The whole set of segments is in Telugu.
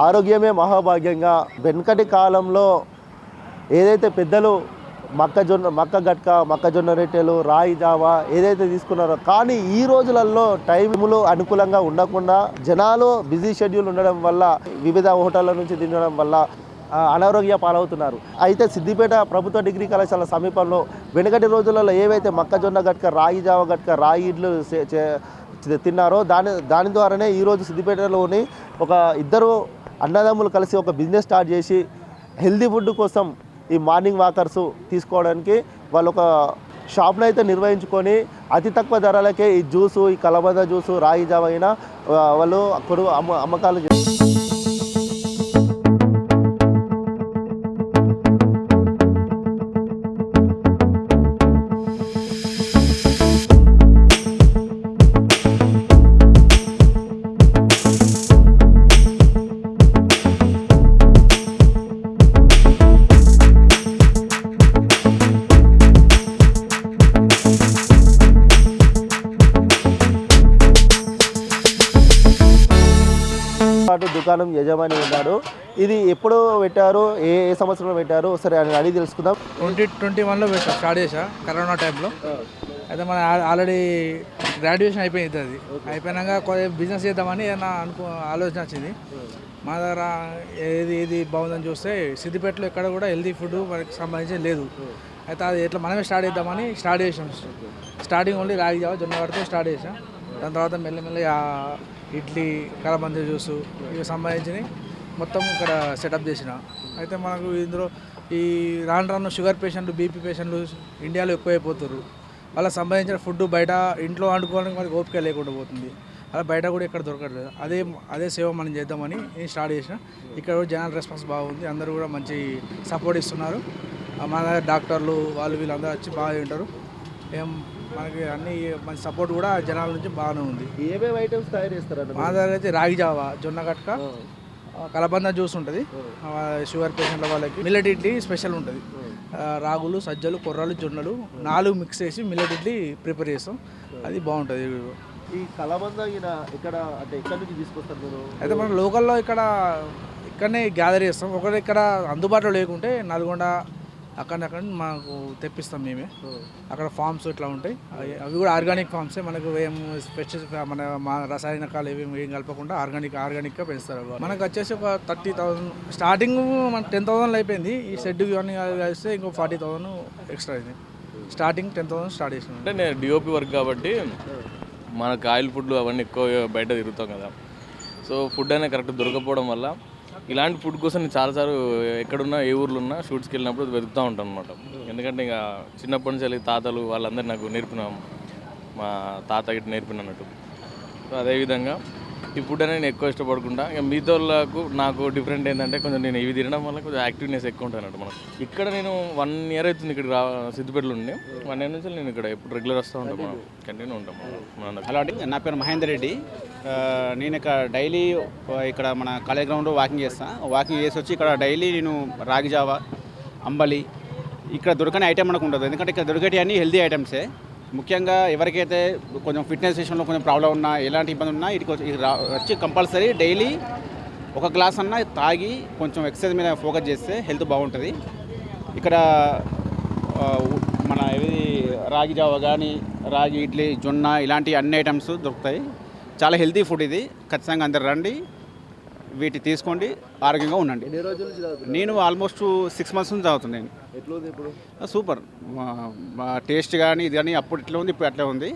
ఆరోగ్యమే మహాభాగ్యంగా వెనుకటి కాలంలో ఏదైతే పెద్దలు మక్క గట్క మొక్కజొన్న రొట్టెలు రాయి జావా ఏదైతే తీసుకున్నారో, కానీ ఈ రోజులలో టైములు అనుకూలంగా ఉండకుండా జనాలు బిజీ షెడ్యూల్ ఉండడం వల్ల వివిధ హోటళ్ళ నుంచి తినడం వల్ల అనారోగ్య పాలవుతున్నారు. అయితే సిద్దిపేట ప్రభుత్వ డిగ్రీ కళాశాల సమీపంలో వెనుకటి రోజులలో ఏవైతే మొక్కజొన్న గట్క రాయి జావ గట్క రాయి ఇడ్లు తిన్నారో దాని ద్వారానే ఈరోజు సిద్దిపేటలోని ఒక ఇద్దరు అన్నదమ్ములు కలిసి ఒక బిజినెస్ స్టార్ట్ చేసి హెల్దీ ఫుడ్ కోసం ఈ మార్నింగ్ వాకర్స్ తీసుకోవడానికి వాళ్ళు ఒక షాప్ను అయితే నిర్వహించుకొని అతి తక్కువ ధరలకే ఈ జ్యూసు, ఈ కలబంద జ్యూసు, రాగి జావ అయినా వాళ్ళు అక్కడ అమ్మకాలు దుకాణం యజమాని ఉన్నాడు. ఇది ఎప్పుడు పెట్టారు, ఏ సంవత్సరంలో పెట్టారు, సరే అని అడిగి తెలుసుకుందాం. 2021లో పెట్టా, స్టార్ట్ చేసా కరోనా టైంలో. అయితే మన ఆల్రెడీ గ్రాడ్యుయేషన్ అయిపోయింది. అది అయిపోయినాక బిజినెస్ చేద్దామని ఆలోచన వచ్చింది. మా దగ్గర ఏది బాగుందని చూస్తే సిద్దిపేటలో ఎక్కడ కూడా హెల్తీ ఫుడ్ మనకి సంబంధించి లేదు. అయితే అది ఎట్లా మనమే స్టార్ట్ చేద్దామని స్టార్ట్ చేసాం. స్టార్టింగ్ ఓన్లీ రాగి జావ జొన్న వరకు స్టార్ట్ చేసాం. దాని తర్వాత మెల్లమెల్లి ఇడ్లీ, కలబంద జ్యూసు ఇవి సంబంధించి మొత్తం ఇక్కడ సెటప్ చేసిన. అయితే మనకు ఇందులో ఈ రాను షుగర్ పేషెంట్లు, బీపీ పేషెంట్లు ఇండియాలో ఎక్కువైపోతారు. వాళ్ళకి సంబంధించిన ఫుడ్ బయట ఇంట్లో వండుకోవడానికి మనకి ఓపిక లేకుండా పోతుంది. అలా బయట కూడా ఎక్కడ దొరకట్లేదు. అదే సేవ మనం చేద్దామని నేను స్టార్ట్ చేసిన. ఇక్కడ కూడా జనరల్ రెస్పాన్స్ బాగుంది. అందరూ కూడా మంచి సపోర్ట్ ఇస్తున్నారు. మన దగ్గర డాక్టర్లు వీళ్ళందరూ వచ్చి బాగా ఉంటారు. మనకి అన్ని మంచి సపోర్ట్ కూడా జనాల నుంచి బాగానే ఉంది. ఏమేమి ఐటమ్స్ తయారు చేస్తారు? మా దగ్గర అయితే రాగి జావా, జొన్న గట్క, కలబంద జ్యూస్ ఉంటుంది షుగర్ పేషెంట్ల వాళ్ళకి. మిల్లెట్ ఇడ్లీ స్పెషల్ ఉంటుంది. రాగులు, సజ్జలు, కొర్రలు, జొన్నలు 4 మిక్స్ చేసి మిల్లెట్ ఇడ్లీ ప్రిపేర్ చేస్తాం. అది బాగుంటుంది. ఈ కలబంద ఇక్కడ అంటే ఎక్కడి నుంచి తీసుకొస్తారు మీరు? అయితే మనం లోకల్లో ఇక్కడనే గ్యాదర్ చేస్తాం. ఒకటి ఇక్కడ అందుబాటులో లేకుంటే నల్గొండ అక్కడ మాకు తెప్పిస్తాం మేమే. అక్కడ ఫార్మ్స్ ఇట్లా ఉంటాయి. అవి కూడా ఆర్గానిక్ ఫార్మ్సే. మనకు ఏం మన రసాయనికాలు ఏం కలపకుండా ఆర్గానిక్గా పెంచుతారు. మనకు వచ్చేసి ఒక 30,000 స్టార్టింగ్. మన 10,000 అయిపోయింది. ఈ షెడ్ ఇవన్నీ కలిస్తే ఇంకో 40,000 ఎక్స్ట్రా అయింది. స్టార్టింగ్ 10,000 స్టార్ట్ చేసాం. అంటే నేను డిఓపి వర్క్ కాబట్టి మనకు ఆయిల్ ఫుడ్లు అవన్నీ ఎక్కువ బయట తిరుగుతాం కదా. సో ఫుడ్ అనేది కరెక్ట్ దొరకపోవడం వల్ల ఇలాంటి ఫుడ్ కోసం నేను చాలాసార్లు ఎక్కడున్నా, ఏ ఊర్లో ఉన్నా షూట్స్కి వెళ్ళినప్పుడు వెతుకుతూ ఉంటాను అనమాట. ఎందుకంటే ఇంకా చిన్నప్పటి నుంచి వెళ్ళి తాతలు వాళ్ళందరూ నాకు నేర్పినాం. మా తాత గిట్ట నేర్పినట్టు. సో అదేవిధంగా ఈ ఫుడ్ అనేది నేను ఎక్కువ ఇష్టపడకుండా ఇంకా మిగతా నాకు డిఫరెంట్ ఏంటంటే కొంచెం నేను ఇవి తినడం వల్ల కొంచెం యాక్టివ్నెస్ ఎక్కువ ఉంటానట్టు. మనకు ఇక్కడ నేను 1 year అవుతుంది ఇక్కడ సిద్దిపేటలో ఉండి. 1 year నుంచి నేను ఇక్కడ ఎప్పుడు రెగ్యులర్ వస్తూ ఉంటాను. మనం కంటిన్యూ ఉంటాం. హలో అండి, నా పేరు మహేందర్ రెడ్డి. నేను ఇక్కడ డైలీ ఇక్కడ మన కాలేజ్ గ్రౌండ్లో వాకింగ్ చేస్తాను. వాకింగ్ చేసి వచ్చి ఇక్కడ డైలీ నేను రాగి జావా, అంబలి ఇక్కడ దొరకని ఐటెం మనకు ఉండదు. ఎందుకంటే ఇక్కడ దొరికేటి అన్నీ హెల్తీ ఐటమ్సే. ముఖ్యంగా ఎవరికైతే కొంచెం ఫిట్నెస్ విషయంలో కొంచెం ప్రాబ్లం ఉన్నా, ఎలాంటి ఇబ్బంది ఉన్నా ఇటుకు వచ్చి కంపల్సరీ డైలీ ఒక గ్లాస్ అన్నా తాగి కొంచెం ఎక్సర్సైజ్ మీద ఫోకస్ చేస్తే హెల్త్ బాగుంటుంది. ఇక్కడ మన రాగి జావ కానీ, రాగి ఇడ్లీ, జొన్న ఇలాంటి అన్ని ఐటమ్స్ దొరుకుతాయి. చాలా హెల్తీ ఫుడ్ ఇది. ఖచ్చితంగా అందరు రండి, వీటి తీసుకోండి, ఆరోగ్యంగా ఉండండి. ఎన్ని రోజుల నుంచి తాగుతున్నారు? నేను ఆల్మోస్ట్ 6 months నుంచి తాగుతున్నాను. ఎట్లా ఉంది ఇప్పుడు? సూపర్. టేస్ట్ కానీ ఇది కానీ అప్పుడు ఇట్లా ఉంది, ఇప్పుడు అట్లా ఉంది.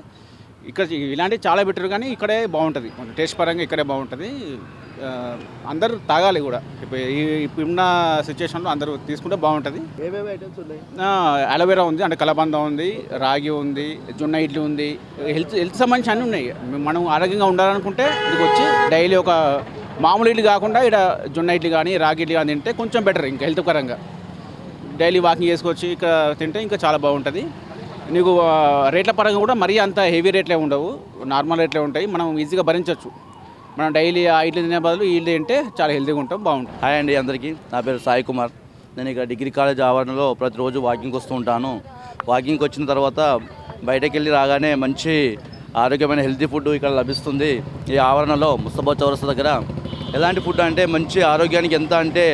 ఇక్కడ ఇలాంటివి చాలా బెటర్, కానీ ఇక్కడే బాగుంటుంది. టేస్ట్ పరంగా ఇక్కడే బాగుంటుంది. అందరూ తాగాలి కూడా. ఇప్పుడున్న సిచ్యువేషన్లో అందరూ తీసుకుంటే బాగుంటుంది. ఏమేమి ఐటమ్స్ ఉన్నాయి? అలోవెరా ఉంది, అంటే కలబంద ఉంది, రాగి ఉంది, జొన్న ఇడ్లీ ఉంది. హెల్త్ సంబంధించి అన్నీ ఉన్నాయి. మనం ఆరోగ్యంగా ఉండాలనుకుంటే ఇదికి వచ్చి డైలీ ఒక మామూలు ఇడ్లీ కాకుండా ఇక్కడ జొన్న ఇడ్లీ కానీ, రాగి ఇడ్లీ కానీ తింటే కొంచెం బెటర్. ఇంకా హెల్త్ పరంగా డైలీ వాకింగ్ చేసుకొచ్చి ఇక్కడ తింటే ఇంకా చాలా బాగుంటుంది. నీకు రేట్ల పరంగా కూడా మరీ అంత హెవీ రేట్లే ఉండవు, నార్మల్ రేట్లే ఉంటాయి. మనం ఈజీగా భరించవచ్చు. మనం డైలీ ఆ ఇడ్లీ తినే బదులు ఇడ్లీ తింటే చాలా హెల్తీగా ఉంటాం, బాగుంటుంది. హాయ్ అండి అందరికీ, నా పేరు సాయి కుమార్. నేను ఇక్కడ డిగ్రీ కాలేజ్ ఆవరణలో ప్రతిరోజు వాకింగ్కి వస్తూ ఉంటాను. వాకింగ్కి వచ్చిన తర్వాత బయటకు వెళ్ళి రాగానే మంచి ఆరోగ్యమైన హెల్తీ ఫుడ్ ఇక్కడ లభిస్తుంది. ఈ ఆవరణలో ముస్తఫా చౌరస్తా దగ్గర ఎలాంటి ఫుడ్ అంటే మంచి ఆరోగ్యానికి ఎంత అంటే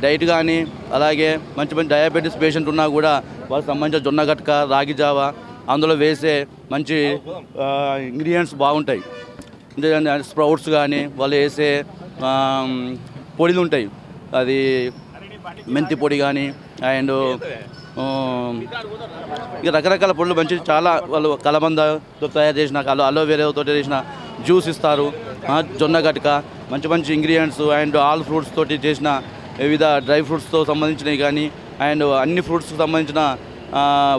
డైట్ కానీ అలాగే మంచి మంచి డయాబెటీస్ పేషెంట్ ఉన్నా కూడా వాళ్ళకి సంబంధించిన జొన్న గట్క రాగి జావ అందులో వేసే మంచి ఇంగ్రీడియంట్స్ బాగుంటాయి. స్ప్రౌట్స్ కానీ వాళ్ళు వేసే పొడిలు ఉంటాయి, అది మెంతి పొడి కానీ అండ్ ఇక రకరకాల పొడులు మంచి చాలా వాళ్ళు కలబందతో తయారు చేసిన అలోవేరాతో చేసిన జ్యూస్ ఇస్తారు. జొన్న గట్క మంచి మంచి ఇంగ్రీడియంట్స్ అండ్ ఆల్ ఫ్రూట్స్ తోటి చేసిన వివిధ డ్రై ఫ్రూట్స్తో సంబంధించినవి కానీ అండ్ అన్ని ఫ్రూట్స్కి సంబంధించిన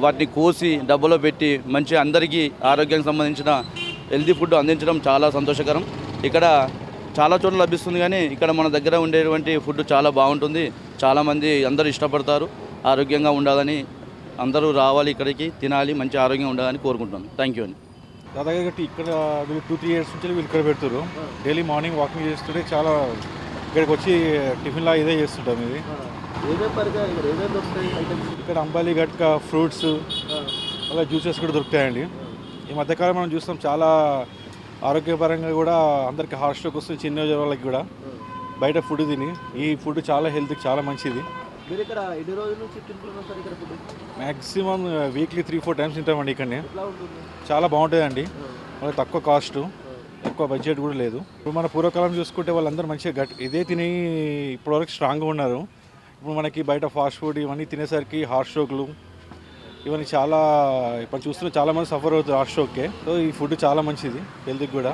వాటిని కోసి డబ్బాలో పెట్టి మంచి అందరికీ ఆరోగ్యానికి సంబంధించిన హెల్తీ ఫుడ్ అందించడం చాలా సంతోషకరం. ఇక్కడ చాలా చోట్ల లభిస్తుంది కానీ ఇక్కడ మన దగ్గర ఉండేటువంటి ఫుడ్ చాలా బాగుంటుంది. చాలామంది అందరూ ఇష్టపడతారు. ఆరోగ్యంగా ఉండాలని అందరూ రావాలి, ఇక్కడికి తినాలి, మంచి ఆరోగ్యంగా ఉండాలని కోరుకుంటున్నాను. థ్యాంక్ యూ అండి. దాదాపు ఇక్కడ వీళ్ళు 2-3 ఇయర్స్ నుంచి వీళ్ళు ఇక్కడ పెడతారు. డైలీ మార్నింగ్ వాకింగ్ చేస్తుంటే చాలా ఇక్కడికి వచ్చి టిఫిన్లా ఇదే చేస్తుంటాం. ఇది ఇక్కడ అంబాలి గట్క ఫ్రూట్స్ అలా జ్యూసెస్ కూడా దొరుకుతాయండి. ఈ మధ్యకాలం మనం చూస్తాం చాలా ఆరోగ్యపరంగా కూడా అందరికి హార్ట్ స్ట్రోక్ వస్తుంది, చిన్న వాళ్ళకి కూడా బయట ఫుడ్ తిని. ఈ ఫుడ్ చాలా హెల్త్కి చాలా మంచిది. మ్యాక్సిమం వీక్లీ 3-4 టైమ్స్ తింటామండి. ఇక్కడనే చాలా బాగుంటుందండి, వాళ్ళకి తక్కువ కాస్ట్, ఎక్కువ బడ్జెట్ కూడా లేదు. ఇప్పుడు మన పూర్వకాలం చూసుకుంటే వాళ్ళందరూ మంచిగా ఇదే తిని ఇప్పటివరకు స్ట్రాంగ్గా ఉన్నారు. ఇప్పుడు మనకి బయట ఫాస్ట్ ఫుడ్ ఇవన్నీ తినేసరికి హార్ట్ స్ట్రోక్లు ఇవన్నీ చాలా ఇప్పుడు చూస్తున్న చాలామంది సఫర్ అవుతారు హార్ట్ స్ట్రోక్కే. సో ఈ ఫుడ్ చాలా మంచిది హెల్త్కి కూడా.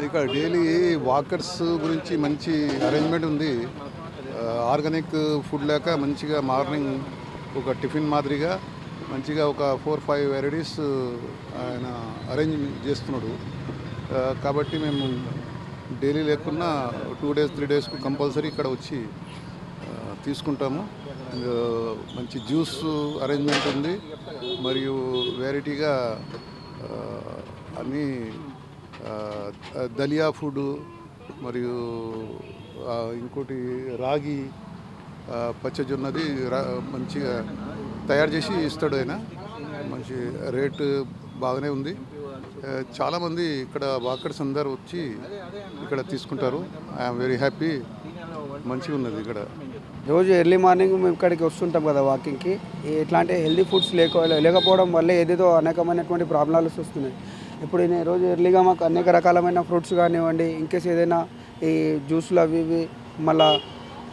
ఇక్కడ డైలీ వాకర్స్ గురించి మంచి అరేంజ్మెంట్ ఉంది. ఆర్గానిక్ ఫుడ్ లేక మంచిగా మార్నింగ్ ఒక టిఫిన్ మాదిరిగా మంచిగా ఒక 4-5 వెరైటీస్ ఆయన అరేంజ్ చేస్తున్నాడు. కాబట్టి మేము డైలీ లేకున్నా 2 days 3 daysకు కంపల్సరీ ఇక్కడ వచ్చి తీసుకుంటాము. మంచి జ్యూస్ అరేంజ్మెంట్ ఉంది, మరియు వెరైటీగా అన్నీ దలియా ఫుడ్, మరియు ఇంకోటి రాగి పచ్చజొన్నది మంచిగా తయారు చేసి ఇస్తాడు ఆయన. మంచి రేటు బాగానే ఉంది. చాలామంది ఇక్కడ వాకర్స్ అందరు వచ్చి ఇక్కడ తీసుకుంటారు. ఐఎమ్ వెరీ హ్యాపీ, మంచిగా ఉన్నది ఇక్కడ. రోజు ఎర్లీ మార్నింగ్ మేము ఇక్కడికి వస్తుంటాం కదా వాకింగ్కి. ఇట్లాంటి హెల్దీ ఫుడ్స్ లేకపోవడం వల్ల ఏదేదో అనేకమైనటువంటి ప్రాబ్లమ్స్ వస్తున్నాయి. ఇప్పుడు నేను రోజు ఎర్లీగా మాకు అనేక రకాలమైన ఫ్రూట్స్ కానివ్వండి, ఇంకేస్ ఏదైనా ఈ జ్యూస్లు అవి ఇవి మళ్ళీ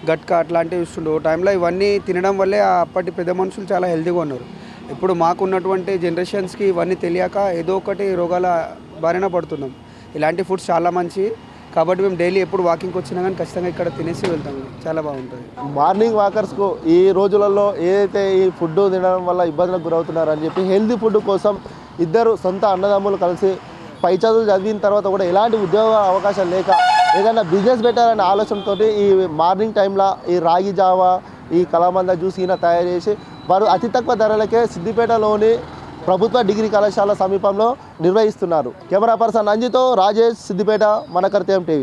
గట్కా అట్లాంటివి ఇస్తుండే. ఓ టైంలో ఇవన్నీ తినడం వల్లే అప్పటి పెద్ద మనుషులు చాలా హెల్తీగా ఉన్నారు. ఇప్పుడు మాకున్నటువంటి జనరేషన్స్కి ఇవన్నీ తెలియక ఏదో ఒకటి రోగాల బారిన పడుతున్నాం. ఇలాంటి ఫుడ్స్ చాలా మంచి కాబట్టి మేము డైలీ ఎప్పుడు వాకింగ్కి వచ్చినా కానీ ఖచ్చితంగా ఇక్కడ తినేసి వెళ్తాము. చాలా బాగుంటుంది. మార్నింగ్ వాకర్స్కు ఈ రోజులలో ఏదైతే ఈ ఫుడ్ తినడం వల్ల ఇబ్బందులకు గురవుతున్నారని చెప్పి హెల్తీ ఫుడ్ కోసం ఇద్దరు సొంత అన్నదమ్ములు కలిసి పై చదువులు చదివిన తర్వాత కూడా ఎలాంటి ఉద్యోగ అవకాశాలు లేక ఏదైనా బిజినెస్ పెట్టాలనే ఆలోచనతో ఈ మార్నింగ్ టైంలో ఈ రాగి జావా, ఈ కలబంద జ్యూస్ ఈయన తయారు చేసి వారు అతి తక్కువ ధరలకే సిద్దిపేటలోని ప్రభుత్వ డిగ్రీ కళాశాల సమీపంలో నిర్వహిస్తున్నారు. కెమెరా పర్సన్ అంజితో రాజేష్, సిద్దిపేట, మన కర్తవ్యం టీవీ.